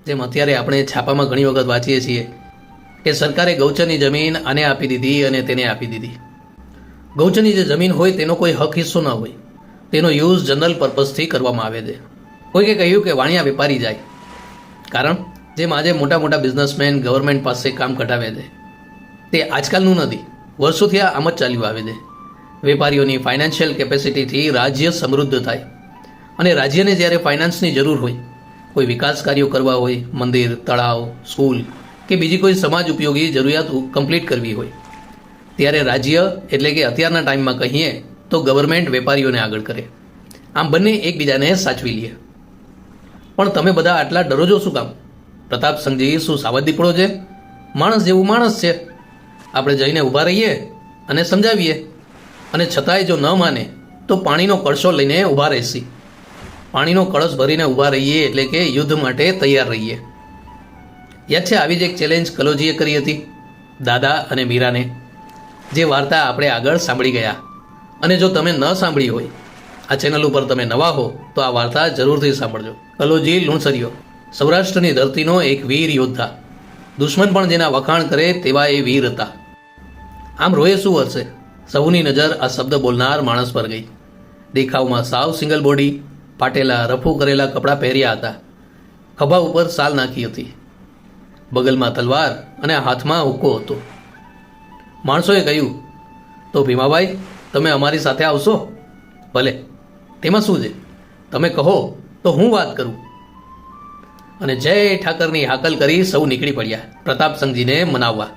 જેમ અત્યારે આપણે છાપામાં ઘણી વખત વાંચીએ છીએ કે સરકારે ગૌચરની જમીન આને આપી દીધી અને તેને આપી દીધી. ગૌચરની જે જમીન હોય તેનો કોઈ હક હિસ્સો ન હોય, તેનો યુઝ જનરલ પર્પઝથી કરવામાં આવે છે. કોઈકે કહ્યું કે વાણિયા વેપારી જાય, કારણ જેમ આજે મોટા મોટા બિઝનેસમેન ગવર્મેન્ટ પાસે કામ કઢાવે છે તે આજકાલનું નથી, વર્ષોથી આ આમ જ ચાલ્યું આવે છે. વેપારીઓની ફાઇનાન્શિયલ કેપેસિટીથી રાજ્ય સમૃદ્ધ થાય અને રાજ્યને જ્યારે ફાઇનાન્સની જરૂર હોય, કોઈ વિકાસ કાર્યો કરવા હોય, મંદિર, તળાવ, સ્કૂલ કે બીજી કોઈ સમાજ ઉપયોગી જરૂરિયાત કમ્પ્લીટ કરવી હોય, ત્યારે રાજ્ય એટલે કે અત્યારના ટાઈમમાં કહીએ તો ગવર્મેન્ટ વેપારીઓને આગળ કરે. આમ બંને એકબીજાને સાચવી લે. પણ તમે બધા આટલા ડરો છો શું કામ? પ્રતાપસંઘજી શું સાવધ દીપડો છે? માણસ જેવું માણસ છે. આપણે જઈને ઊભા રહીએ અને સમજાવીએ, અને છતાંય જો ન માને તો પાણીનો કળશો લઈને ઊભા રહેશી. પાણીનો કળશ ભરીને ઊભા રહીએ એટલે કે યુદ્ધ માટે તૈયાર રહીએ. યાદ છે આવી જ એક ચેલેન્જ કલોજીએ કરી હતી દાદા અને મીરાને, જે વાર્તા આપણે આગળ સાંભળી ગયા. અને જો તમે ન સાંભળી હોય, આ ચેનલ ઉપર તમે નવા હો તો આ વાર્તા જરૂરથી સાંભળજો. કલોજી લુણસરિયો સૌરાષ્ટ્રની ધરતીનો એક વીર યોદ્ધા, દુશ્મન પણ જેના વખાણ કરે તેવા એ વીર હતા. આમ રોએ શું વર્ષે સૌની નજર આ શબ્દ બોલનાર માણસ પર ગઈ. દેખાવમાં સાવ સિંગલ બોડી, ફાટેલા રફુ કરેલા કપડાં પહેર્યા હતા, ખભા ઉપર સાલ નાખી હતી, બગલમાં તલવાર અને હાથમાં હુક્કો હતો. માણસોએ કહ્યું, તો ભીમાભાઈ તમે અમારી સાથે આવશો? ભલે, તેમાં શું છે, તમે કહો તો હું વાત કરું. અને જય ઠાકરની હાકલ કરી સૌ નીકળી પડ્યા પ્રતાપસંઘજીને મનાવવા.